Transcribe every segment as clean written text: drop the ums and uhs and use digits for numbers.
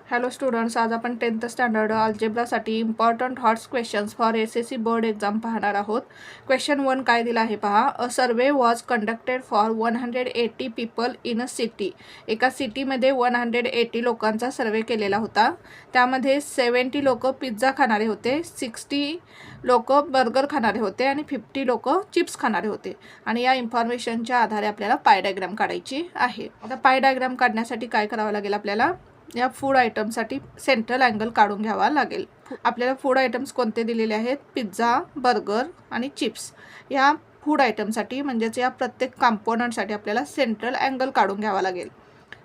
Hello students, आज आपण 10th standard अल्जेब्रासाठी important HOTS questions for SSC board exam पाहणार आहोत. क्वेश्चन 1 काय दिला आहे पहा. A survey was conducted for 180 people in a city. एका सिटीमध्ये 180 लोकांचा सर्वे केलेला होता. त्यामध्ये 70 लोक पिझ्झा खाणारे होते, 60 लोक बर्गर खाणारे होते आणि 50 लोक चिप्स खाणारे होते. आणि या इन्फॉर्मेशनच्या आधारे आपल्याला पाय डायग्राम काढायची आहे. आता पाय डायग्राम काढण्यासाठी काय करावं लागेल, आपल्याला या फूड आयटमसाठी सेंट्रल अँगल काढून घ्यावा लागेल. आपल्याला फूड आयटम्स कोणते दिलेले आहेत, पिझ्झा, बर्गर आणि चिप्स. या फूड आयटमसाठी म्हणजेच या प्रत्येक कॉम्पोनंटसाठी आपल्याला सेंट्रल अँगल काढून घ्यावा लागेल.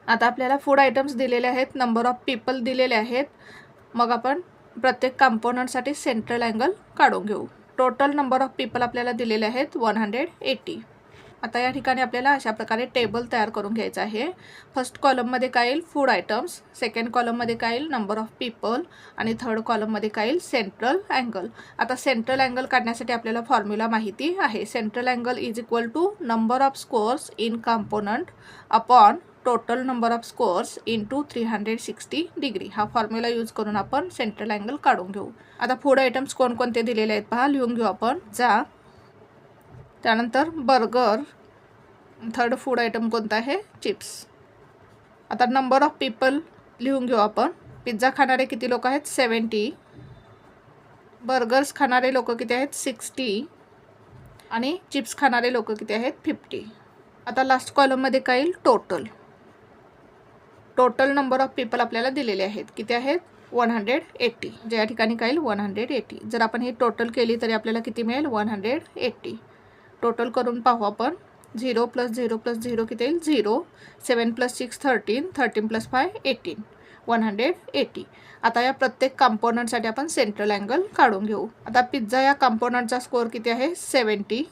आता आपल्याला फूड आयटम्स दिलेले आहेत, नंबर ऑफ पीपल दिलेले आहेत. मग आपण प्रत्येक कॉम्पोनंटसाठी सेंट्रल अँगल काढून घेऊ. टोटल नंबर ऑफ पीपल आपल्याला दिलेले आहेत 180. आता या ठिकाणी आपल्याला अशा प्रकारे टेबल तयार करून घ्यायचं आहे. फर्स्ट कॉलममध्ये काय येईल, फूड आयटम्स. सेकंड कॉलममध्ये काय येईल, नंबर ऑफ पीपल. आणि थर्ड कॉलममध्ये काय येईल, सेंट्रल अँगल. आता सेंट्रल अँगल काढण्यासाठी आपल्याला फॉर्म्युला माहिती आहे. Central angle is equal to number of scores in component upon total number of scores into 360 degree. हा फॉर्म्युला यूज करून आपण सेंट्रल अँगल काढून घेऊ. आता फूड आयटम्स कोणकोणते दिलेले आहेत पहा, लिहून घेऊ आपण. त्यानंतर बर्गर. थर्ड फूड आयटम कोणता आहे, चिप्स. आता नंबर ऑफ पीपल लिहून घेऊ आपण. पिझ्झा खाणारे किती लोक आहेत, 70. बर्गर्स खाणारे लोक किती आहेत, 60. आणि चिप्स खाणारे लोक किती आहेत, 50. आता लास्ट कॉलममध्ये काय येईल, टोटल नंबर ऑफ पीपल आपल्याला दिलेले आहेत. किती आहेत, 180. ज्या ठिकाणी काय येईल, 180. जर आपण हे टोटल केली तरी आपल्याला किती मिळेल, 180. टोटल करून पाहू आपण. 0 + 0 + 0 किती येईल, 0. 7 + 6 13. 13 + 5 18. 180. आता या प्रत्येक कॉम्पोनंटसाठी आपण सेंट्रल अँगल काढून घेऊ. आता पिझ्झा या कॉम्पोनंटचा स्कोअर किती आहे, 70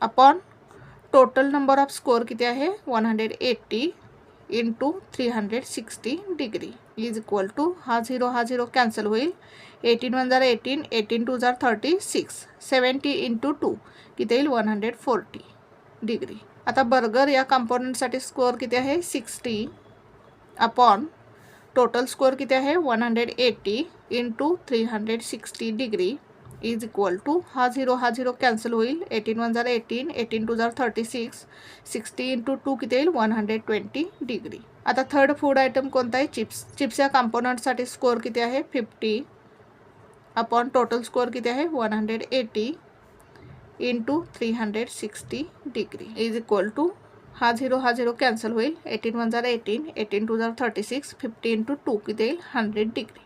upon total number of score किती आहे, 180 into 360 degree is equal to, हा 0 कॅन्सल होईल. 18 × 1 = 18. 18 × 2 = 36. 70 × 2 किती येईल, 140 डिग्री. आता बर्गर या कॉम्पोनंटसाठी स्कोअर किती आहे, 60 अपॉन टोटल स्कोअर किती आहे, 180 into 360 degree is equal to, हा 0 कॅन्सल होईल. 18 × 1 = 18. 18 × 2 = 36. 60 × 2 किती येईल, 120 डिग्री. आता थर्ड फूड आयटम कोणता आहे, चिप्स. चिप्स या कॉम्पोनंटसाठी स्कोअर किती आहे, 50 अपॉन टोटल स्कोअर किती आहे, 180 into 360 degree is equal to, हा 0 कॅन्सल होईल. 18 × 1 = 18. 18 × 2 = 36. 50 × 2 किती येईल, 100 डिग्री.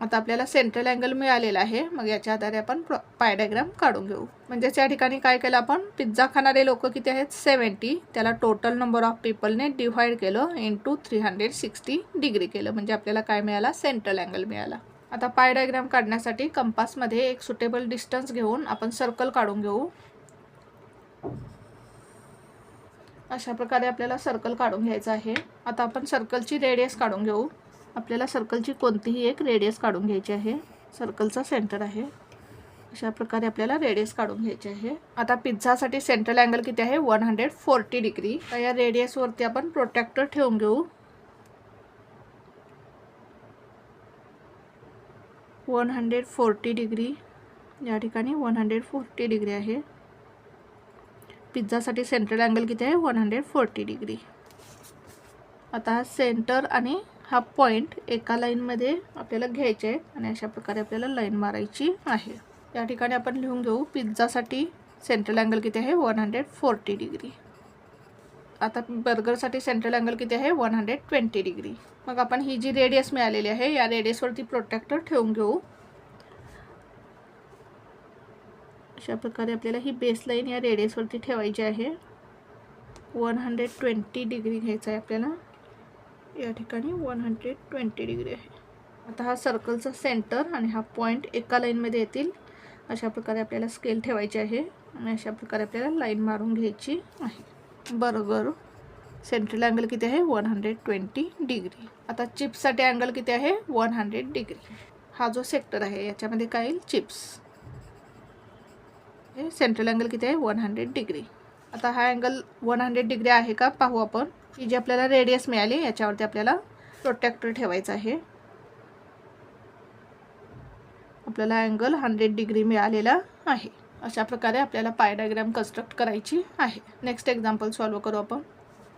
आता आपल्याला सेंट्रल अँगल मिळालेला आहे. मग याच्या आधारे आपण पाय डायग्राम काढून घेऊ. म्हणजेच या ठिकाणी काय केलं आपण, पिझ्झा खाणारे लोक किती आहेत, 70. त्याला टोटल नंबर ऑफ पीपलने डिव्हाइड केलं, इंटू 360 डिग्री केलं. म्हणजे आपल्याला काय मिळाला, सेंट्रल अँगल मिळाला. आता पाय डायग्राम काढण्यासाठी कंपासमध्ये एक सुटेबल डिस्टन्स घेऊन आपण सर्कल काढून घेऊ. अशा प्रकारे आपल्याला सर्कल काढून घ्यायचं आहे. आता आपण सर्कलची रेडियस काढून घेऊ. आपल्याला सर्कलची कोणतीही एक रेडियस काढून घ्यायची आहे. सर्कलचा सेंटर आहे. अशा प्रकारे आपल्याला रेडियस काढून घ्यायची आहे. आता पिझ्झासाठी सेंट्रल अँगल किती आहे, 140 डिग्री. तर या रेडियसवरती आपण प्रोट्रॅक्टर ठेवून घेऊ. 140 डिग्री, या ठिकाणी 140 डिग्री आहे. पिझ्झासाठी सेंट्रल अँगल किती आहे, 140 डिग्री. आता हा सेंटर आणि हा पॉईंट एका लाईनमध्ये आपल्याला घ्यायचे आहे आणि अशा प्रकारे आपल्याला लाईन मारायची आहे. या ठिकाणी आपण लिहून घेऊ, पिझ्झासाठी सेंट्रल अँगल किती आहे, 140 डिग्री. आता बर्गरसाठी सेंट्रल अँगल किती आहे, 120 डिग्री. मग आपण ही जी रेडियस मिळालेली आहे, या रेडियसवरती प्रोट्रॅक्टर ठेवून घेऊ. अशा प्रकारे आपल्याला ही बेसलाईन या रेडियसवरती ठेवायची आहे. 120 डिग्री घ्यायचं आहे आपल्याला. या ठिकाणी 120 डिग्री आहे. आता हा सर्कलचा सेंटर आणि हा पॉईंट एका लाईनमध्ये येतील. अशा प्रकारे आपल्याला स्केल ठेवायची आहे आणि अशा प्रकारे आपल्याला लाईन मारून घ्यायची आहे. बर्गर सेंट्रल अँगल किती आहे, 120 डिग्री. आता चिप्ससाठी अँगल किती आहे, 100 डिग्री. हा जो सेक्टर आहे याच्यामध्ये काय येईल, चिप्स. हे सेंट्रल अँगल किती आहे, 100 डिग्री. आता हा अँगल 100 डिग्री आहे का पाहू आपण. ही जी आपल्याला रेडियस मिळाली याच्यावरती आपल्याला प्रोट्रॅक्टर ठेवायचं आहे. आपल्याला अँगल 100 डिग्री मिळालेला आहे. अशा प्रकारे आपल्याला पाय डायग्राम कन्स्ट्रक्ट करायची आहे. नेक्स्ट एक्झाम्पल सॉल्व करू आपण.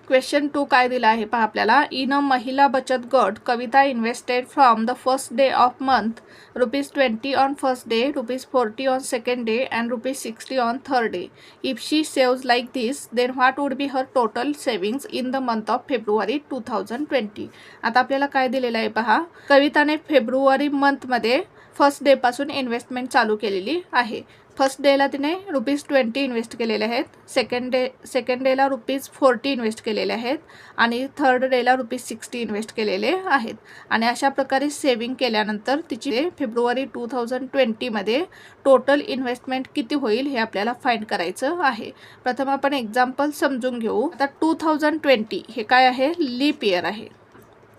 क्वेश्चन 2 काय दिला आहे पहा आपल्याला. In a mahila bachat gat Kavita invested from the first day of month ₹20 on first day, ₹40 on second day and ₹60 on third day. If she saves like this then what would be her total savings in the month of February 2020. आता आपल्याला काय दिलेलं आहे पहा. कविताने फेब्रुवारी मंथमध्ये first डेपासून इन्व्हेस्टमेंट चालू केलेली आहे. फर्स्ट डेला तिने ₹20 इन्व्हेस्ट केलेले आहेत, सेकंड डेला ₹40 इन्व्हेस्ट केलेले आहेत आणि थर्ड डेला ₹60 इन्व्हेस्ट केलेले आहेत. आणि अशा प्रकारे सेविंग केल्यानंतर तिची फेब्रुवारी 2020मध्ये टोटल इन्व्हेस्टमेंट किती होईल हे आपल्याला फाइंड करायचं आहे. प्रथम आपण एक्झाम्पल समजून घेऊ. आता 2020 हे काय आहे, लीप इयर आहे.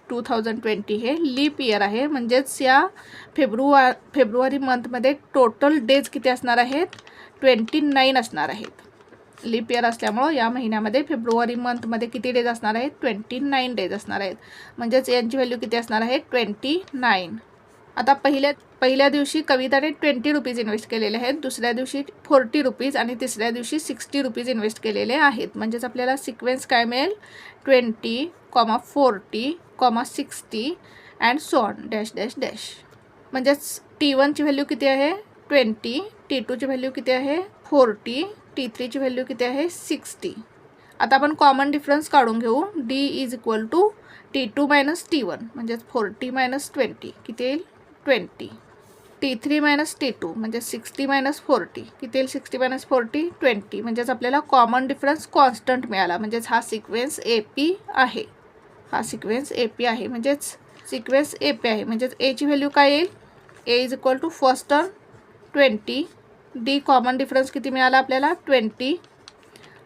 2020 हे लीप इयर आहे, म्हणजेच या फेब्रुवारी मंथमध्ये टोटल डेज किती असणार आहेत, 29 असणार आहेत. लीप इयर असल्यामुळं या महिन्यामध्ये फेब्रुवारी मंथमध्ये किती डेज असणार आहेत, 29 डेज असणार आहेत. म्हणजेच यांची व्हॅल्यू किती असणार आहे, 29. आता पहिल्या दिवशी कविताने ₹20 इन्व्हेस्ट केलेले आहेत, दुसऱ्या दिवशी ₹40 आणि तिसऱ्या दिवशी ₹60 इन्व्हेस्ट केलेले आहेत. म्हणजेच आपल्याला सिक्वेन्स काय मिळेल, 20, $40, $60 and so on dash dash dash. म्हणजेच T1ची व्हॅल्यू किती आहे, 20, T2ची व्हॅल्यू किती आहे, 40, T3ची व्हॅल्यू किती आहे, 60. आता आपण कॉमन डिफरन्स काढून घेऊ. D is equal to T2 minus T1, म्हणजेच 40 मायनस 20 किती येईल, 20. T3 मायनस T2 म्हणजे 60 मायनस 40 किती येईल, 60 मायनस 40, 20. म्हणजेच आपल्याला कॉमन डिफरन्स कॉन्स्टंट मिळाला. म्हणजेच हा सिक्वेन्स AP आहे. हा सिक्वेन्स AP आहे, म्हणजेच सिक्वेन्स AP आहे. म्हणजेच Aची व्हॅल्यू काय येईल, A is equal to first term 20, D common difference किती मिळाला आपल्याला, 20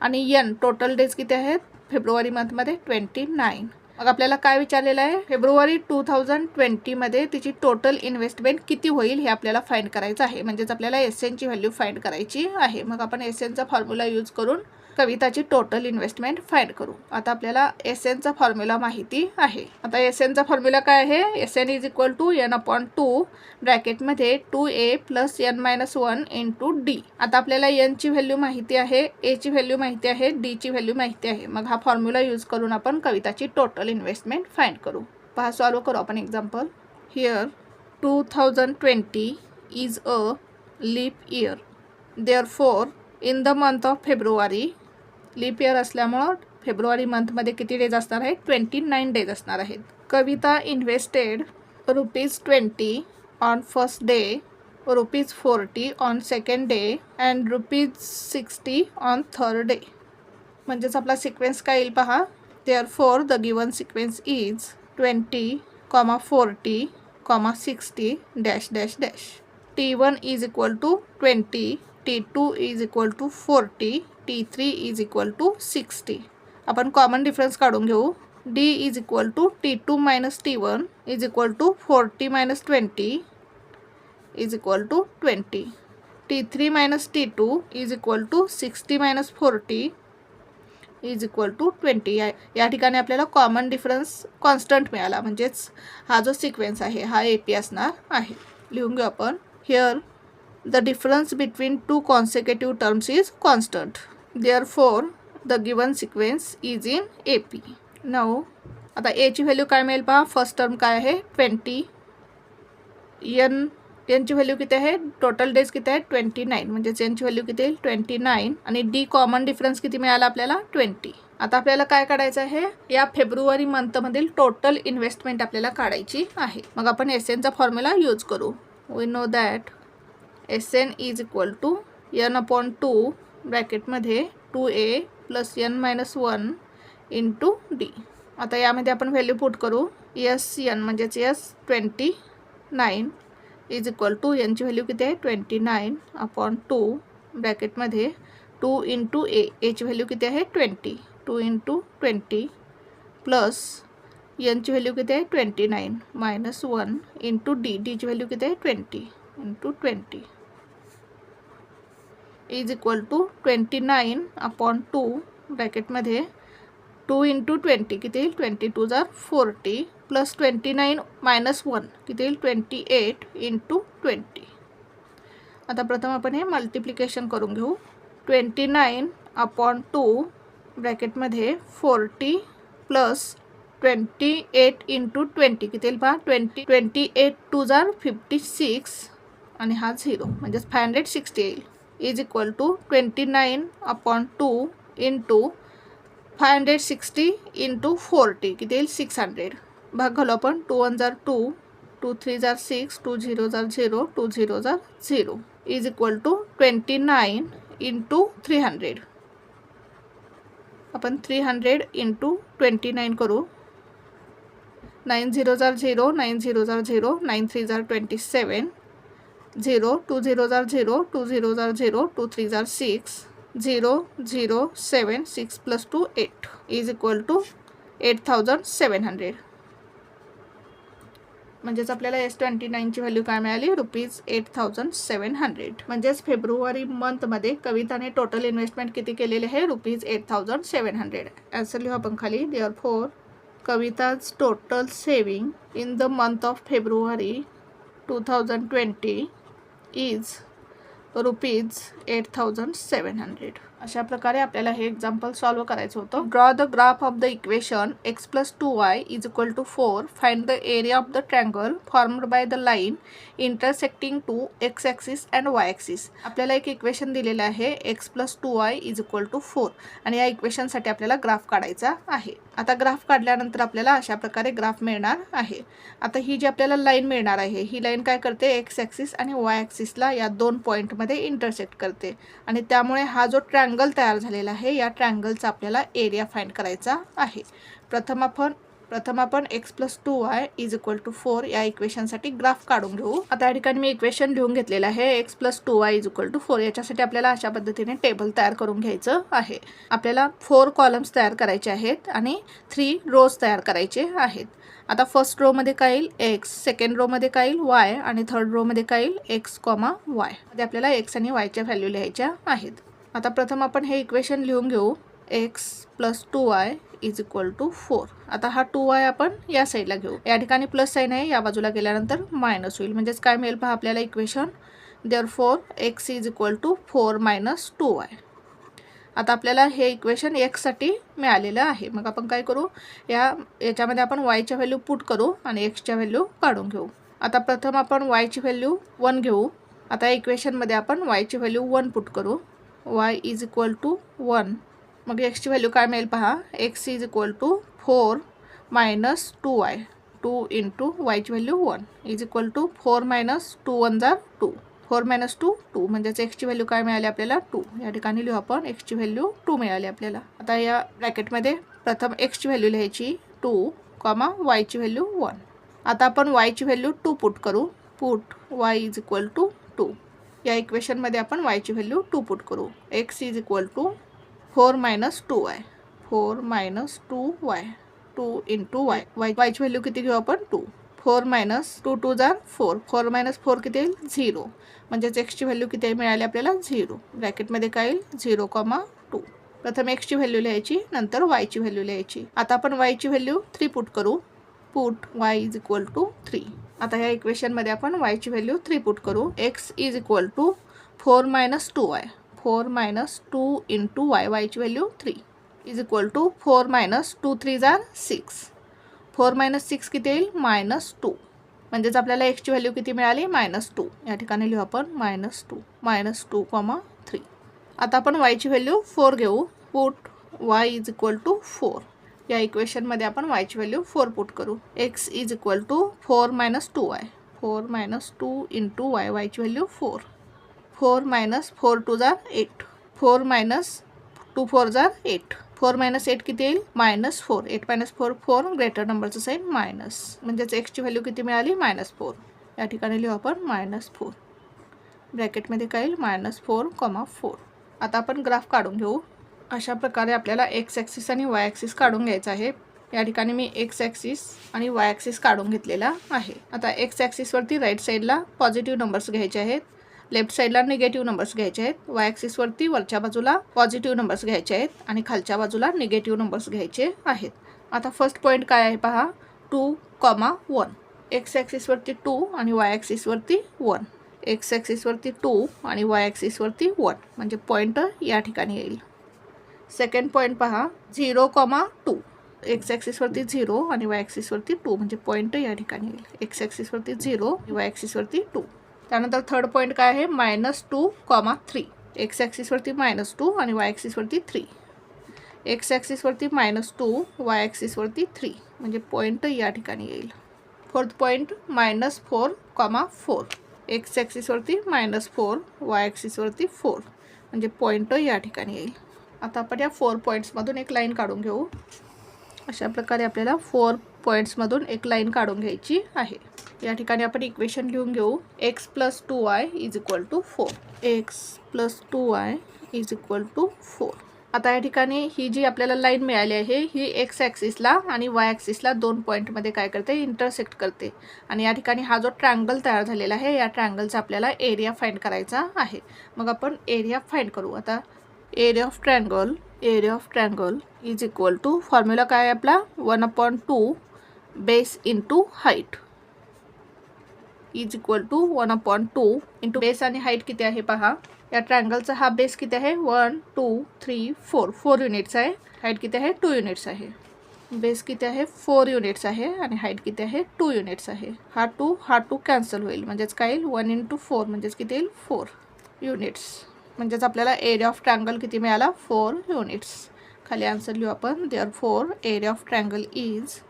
आणि N टोटल डेज किती आहेत फेब्रुवारी मंथमध्ये, 29. मग आपल्याला काय विचारलेलं आहे, फेब्रुवारी 2020मध्ये तिची टोटल इन्व्हेस्टमेंट किती होईल हे आपल्याला फाइंड करायचं आहे. म्हणजेच आपल्याला SNची व्हॅल्यू फाइंड करायची आहे. मग आपण SNचा फॉर्म्युला यूज करून कविताची टोटल इन्व्हेस्टमेंट फाइंड करू. आता आपल्याला SNचा फॉर्म्युला माहिती आहे. आता SNचा फॉर्म्युला काय आहे, SN is equal to N/2 ब्रॅकेटमध्ये 2A + N-1 इंटू D. आता आपल्याला Nची व्हॅल्यू माहिती आहे, Aची व्हॅल्यू माहिती आहे, Dची व्हॅल्यू माहिती आहे. मग हा फॉर्म्युला यूज करून आपण कविताची टोटल इन्व्हेस्टमेंट फाइंड करू. पहा सॉल्व करू आपण example. Here 2020 is a leap year, therefore in the month of February, leap year असल्यामुळं फेब्रुवारी मंथमध्ये किती डेज असणार आहेत, 29 डेज असणार आहेत. Kavita invested ₹20 on first day, ₹40 on second day and ₹60 on third day. म्हणजेच आपला सिक्वेन्स काय येईल पहा. Therefore the given sequence is 20, $40, $60 dash dash dash. T1 is equal to 20, T2 is equal to 40, T3 is equal to 60. आपण common difference काढून घेऊ. D is equal to T2 minus T1 is equal to 40 minus 20 is equal to 20. T3 minus T2 is equal to 60 minus 40 is equal to 20. या ठिकाणी आपल्याला common difference constant मिळाला. म्हणजेच हा जो सिक्वेन्स आहे हा AP असणार आहे. लिहून घेऊ आपण. Here the difference between two consecutive terms is constant. Therefore, the given sequence is in AP. Now, आता Aची व्हॅल्यू काय मिळेल पहा. फर्स्ट टर्म काय आहे, 20. Nची व्हॅल्यू किती आहे, टोटल डेज किती आहे, 29. म्हणजेच Nची व्हॅल्यू किती येईल, 29. आणि D कॉमन डिफरन्स किती मिळाला आपल्याला, 20. आता आपल्याला काय काढायचं आहे, या फेब्रुवारी मंथमधील टोटल इन्व्हेस्टमेंट आपल्याला काढायची आहे. मग आपण SNचा फॉर्म्युला यूज करू. We know that SN is equal to N/2 ब्रॅकेटमध्ये 2A + N-1 इंटू D. आता यामध्ये आपण व्हॅल्यू पुट करू. SN म्हणजेच S29 इज इक्वल टू Nची व्हॅल्यू किती आहे, 29/2 ब्रॅकेटमध्ये 2 इंटू A, Aची व्हॅल्यू किती आहे, 20, 2 इंटू 20 प्लस Nची व्हॅल्यू किती आहे, 29 मायनस 1 इंटू D, Dची व्हॅल्यू किती आहे, 20 इंटू 20 इज इक्वल टू 29/2 ब्रॅकेटमध्ये 2 इंटू 20 किती येईल, 22 = 40 प्लस 29 मायनस 1 किती येईल, 28 इंटू 20. आता प्रथम आपण हे मल्टिप्लिकेशन करून घेऊ. 29/2 ब्रॅकेटमध्ये 40 प्लस 28 इंटू 20 किती येईल पहा. 28 2 जार 56 आणि हा 0 म्हणजेच 560 येईल. Is equal to 29/2 into 560 into 40 किती येईल 600. भाग घालू आपण. 2 1 जार 2, 2 3 जार 6, 2 0 जार 0, 2 0 जार 0 इज इक्वल टू 29 इंटू 300. आपण 300 इंटू 29 करू. 9 0 जार 0, 9 0 जार 0, 9 3 जार 27, 0 2 0 जार 0, 2 0 जार 0, 2 3 जार 6, 0 0 7 6 प्लस 2 8 इज इक्वल टू 8700. म्हणजेच आपल्याला S29ची व्हॅल्यू काय मिळाली ₹8700. म्हणजेच फेब्रुवारी मंथमध्ये कविताने टोटल इन्व्हेस्टमेंट किती केलेले आहे ₹8700. असं लिहू आपण खाली. Therefore Kavita's total saving in the month of February 2020 is ₹8700. अशा प्रकारे आपल्याला हे एक्झाम्पल सॉल्व करायचं होतं. Draw the graph of the equation x + 2y is equal to 4. Find the area of the triangle formed by the line intersecting to x axis and y axis. आपल्याला एक equation दिलेलं आहे x + 2y is equal to 4 आणि या इक्वेशनसाठी आपल्याला graph काढायचा आहे. आता ग्राफ काढल्यानंतर आपल्याला अशा प्रकारे ग्राफ मिळणार आहे. आता ही जी आपल्याला लाईन मिळणार आहे ही लाईन काय करते x ॲक्सिस आणि y ॲक्सिसला या दोन पॉईंटमध्ये इंटरसेक्ट करते आणि त्यामुळे हा जो ट्रँगल तयार झालेला आहे या ट्रँगलचा आपल्याला एरिया फाइंड करायचा आहे. प्रथम आपण x + 2y is equal to 4 या इक्वेशनसाठी ग्राफ काढून घेऊ. आता या ठिकाणी मी इक्वेशन लिहून घेतलेलं आहे x + 2y is equal to 4. याच्यासाठी आपल्याला अशा पद्धतीने टेबल तयार करून घ्यायचं आहे. आपल्याला 4 कॉलम्स तयार करायचे आहेत आणि 3 रोज तयार करायचे आहेत. आता फर्स्ट रो मध्ये काय येईल x, सेकंड रो मध्ये काय येईल y आणि थर्ड रो मध्ये काय येईल x, y मध्ये आपल्याला x आणि y च्या व्हॅल्यू लिहायच्या आहेत. आता प्रथम आपण हे इक्वेशन लिहून घेऊ. x + 2y is equal to 4. आता हा 2y आपण या साईडला घेऊ. या ठिकाणी प्लस साईन आहे, या बाजूला गेल्यानंतर मायनस होईल. म्हणजेच काय मिळेल पहा आपल्याला equation. Therefore x is equal to 4 - 2y. आता आपल्याला हे इक्वेशन x साठी मिळालेलं आहे. मग आपण काय करू, याच्यामध्ये आपण y च्या व्हॅल्यू पुट करू आणि x च्या व्हॅल्यू काढून घेऊ. आता प्रथम आपण y ची व्हॅल्यू 1 घेऊ. आता इक्वेशनमध्ये आपण y ची व्हॅल्यू 1 पुट करू. y is equal to 1. मग x ची व्हॅल्यू काय मिळेल पहा. x is equal to 4 - 2y. 2 into y ची व्हॅल्यू 1 इज इक्वल टू 4 - 2 1 जार 2. 4 - 2 2 म्हणजेच x ची व्हॅल्यू काय मिळाली आपल्याला 2. या ठिकाणी लिहू आपण x ची व्हॅल्यू 2 मिळाली आपल्याला. आता या ब्रॅकेटमध्ये प्रथम x ची व्हॅल्यू लिहायची 2, y ची व्हॅल्यू 1. आता आपण y ची व्हॅल्यू 2 पुट करू. Put y is equal to 2. या इक्वेशनमध्ये आपण y ची व्हॅल्यू 2 पुट करू. x is equal to 4 - 2y. 4 - 2y. 2 into y. y ची व्हॅल्यू किती घेऊ आपण 2. 4 - 2 2 जार 4. 4 - 4 किती येईल 0. म्हणजेच x ची व्हॅल्यू किती मिळाली आपल्याला 0. ब्रॅकेटमध्ये काय येईल 0, 2. प्रथम x ची व्हॅल्यू लिहायची, नंतर y ची व्हॅल्यू लिहायची. आता आपण y ची व्हॅल्यू 3 पुट करू. Put y is equal to 3. आता या इक्वेशनमध्ये आपण y ची व्हॅल्यू 3 पुट करू. x is equal to 4 - 2y. 4 - 2 into y. y ची व्हॅल्यू 3 इज इक्वल टू 4 - 2 3 जार 6. 4 - 6 किती येईल -2. म्हणजेच आपल्याला x ची व्हॅल्यू किती मिळाली -2. या ठिकाणी लिहू आपण -2 -2, 3. आता आपण y ची व्हॅल्यू 4 घेऊ. Put y is equal to 4. या इक्वेशनमध्ये आपण y ची व्हॅल्यू 4 पुट करू. x is equal to 4 - 2y. 4 - 2 into y. y ची व्हॅल्यू 4. 4 - 4 2 जार 8. 4 - 2 4 जार 8. 4 - 8 किती येईल -4. 8 - 4 4, ग्रेटर नंबरचं साईन मायनस. म्हणजेच x ची व्हॅल्यू किती मिळाली -4. या ठिकाणी लिहू आपण -4. ब्रॅकेटमध्ये काय येईल -4, 4. आता आपण ग्राफ काढून घेऊ. अशा प्रकारे आपल्याला x ॲक्सिस आणि y ॲक्सिस काढून घ्यायचा आहे. या ठिकाणी मी x ॲक्सिस आणि y ॲक्सिस काढून घेतलेला आहे. आता x ॲक्सिसवरती राईट साईडला पॉझिटिव्ह नंबर्स घ्यायचे आहेत, लेफ्ट साईडला निगेटिव्ह नंबर्स घ्यायचे आहेत. y ॲक्सिसवरती वरच्या बाजूला पॉझिटिव्ह नंबर्स घ्यायचे आहेत आणि खालच्या बाजूला निगेटिव्ह नंबर्स घ्यायचे आहेत. आता फर्स्ट पॉईंट काय आहे पहा 2, 1. x ॲक्सिसवरती 2 आणि y ॲक्सिसवरती 1. एक्स ॲक्सिसवरती 2 आणि वाय ॲक्सिसवरती 1 म्हणजे पॉईंट या ठिकाणी येईल. सेकंड पॉईंट पहा 0,2 एक्स ॲक्सिसवरती 0 आणि वाय ॲक्सिसवरती 2 म्हणजे पॉईंट या ठिकाणी येईल. एक्स ॲक्सिसवरती 0 आणि वाय ॲक्सिसवरती 2. त्यानंतर थर्ड पॉईंट काय आहे -2,3 एक्स ॲक्सिसवरती -2 आणि वाय ॲक्सिसवरती 3. एक्स ॲक्सिसवरती -2 वाय ॲक्सिसवरती 3 म्हणजे पॉईंट या ठिकाणी येईल. फोर्थ पॉईंट -4,4 एक्स ॲक्सिसवरती -4 वाय ॲक्सिसवरती 4 म्हणजे पॉईंट या ठिकाणी येईल. आता आपण या 4 पॉईंट्समधून एक लाईन काढून घेऊ. अशा प्रकारे आपल्याला 4 पॉईंट्समधून एक लाईन काढून घ्यायची आहे. या ठिकाणी आपण इक्वेशन लिहून घेऊ. x + 2y = 4. x + 2y = 4. आता या ठिकाणी ही जी आपल्याला लाईन मिळाली आहे ही एक्स ॲक्सिसला आणि वाय ॲक्सिसला 2 पॉईंटमध्ये काय करते, इंटरसेक्ट करते. आणि या ठिकाणी हा जो ट्रायंगल तयार झालेला आहे या ट्रायंगलचा आपल्याला एरिया फाइंड करायचा आहे. मग आपण एरिया फाइंड करू. आता एरिया ऑफ ट्रायंगल = फॉर्म्युला काय आहे आपला 1/2 बेस इंटू हाईट = 1/2 बेस आणि हाईट किती आहे पहा. या ट्रायंगलचा हा बेस किती आहे 1 2 3 4 युनिट्स आहे. हाईट किती आहे 2 युनिट्स आहे. बेस किती आहे 4 युनिट्स आहे आणि हाईट किती आहे 2 युनिट्स आहे. हा 2 कॅन्सल होईल म्हणजेच काय येईल 1 × 4 म्हणजेच किती येईल 4 युनिट्स. म्हणजेच आपल्याला एरिया ऑफ ट्रायंगल किती मिळाला 4 युनिट्स. खाली आन्सर लिहू आपण therefore area of triangle is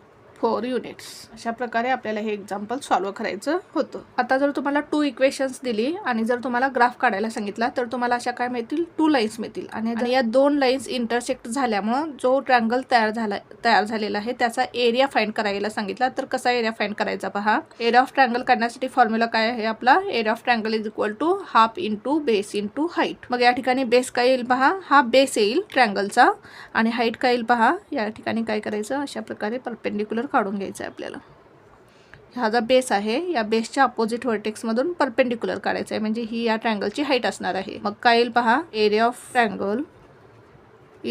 4 units. अशा प्रकारे आपल्याला हे एक्झाम्पल सॉल्व करायचं होतं. आता जर तुम्हाला 2 इक्वेशन्स दिली आणि जर तुम्हाला ग्राफ काढायला सांगितला तर तुम्हाला अशा काय मिळतील 2 लाईन्स मिळतील. आणि या 2 लाईन्स इंटरसेक्ट झाल्यामुळं जो ट्रायंगल तयार झालेला आहे त्याचा एरिया फाइंड करायला सांगितला. तर कसा एरिया फाइंड करायचा पहा. एरिया ऑफ ट्रायंगल काढण्यासाठी फॉर्म्युला काय आहे आपला area of triangle = half into base into height. मग या ठिकाणी बेस काय येईल पहा, हा बेस येईल ट्रायंगलचा आणि हाईट काय येईल पहा. या ठिकाणी काय करायचं अशा प्रकारे परपेंडिक्युलर काढून घ्यायचं आहे आपल्याला. हा जो बेस आहे या बेसच्या अपोजिट व्हर्टेक्समधून परपेंडिक्युलर काढायचं आहे म्हणजे ही या ट्रायंगलची हाईट असणार आहे. मग काय येईल पहा area of triangle =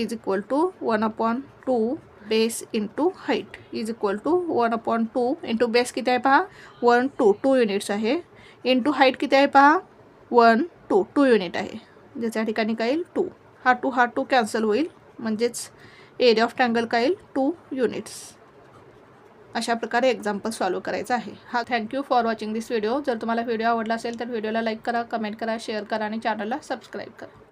1/2 base into height = 1/2 base किती आहे पहा 1 2 युनिट्स आहे इंटू हाईट किती आहे पहा 1 2 युनिट आहे. ज्याच्या ठिकाणी काय येईल 2. हा 2 कॅन्सल होईल म्हणजेच एरिया ऑफ ट्रायंगल काय येईल 2 युनिट्स. अशा प्रकारे एक्झाम्पल सॉल्व करायचा आहे. Thank you for watching this video. जर तुम्हाला व्हिडिओ आवडला असेल तर व्हिडिओला लाईक करा, कमेंट करा, शेअर करा आणि चॅनलला सबस्क्राईब करा.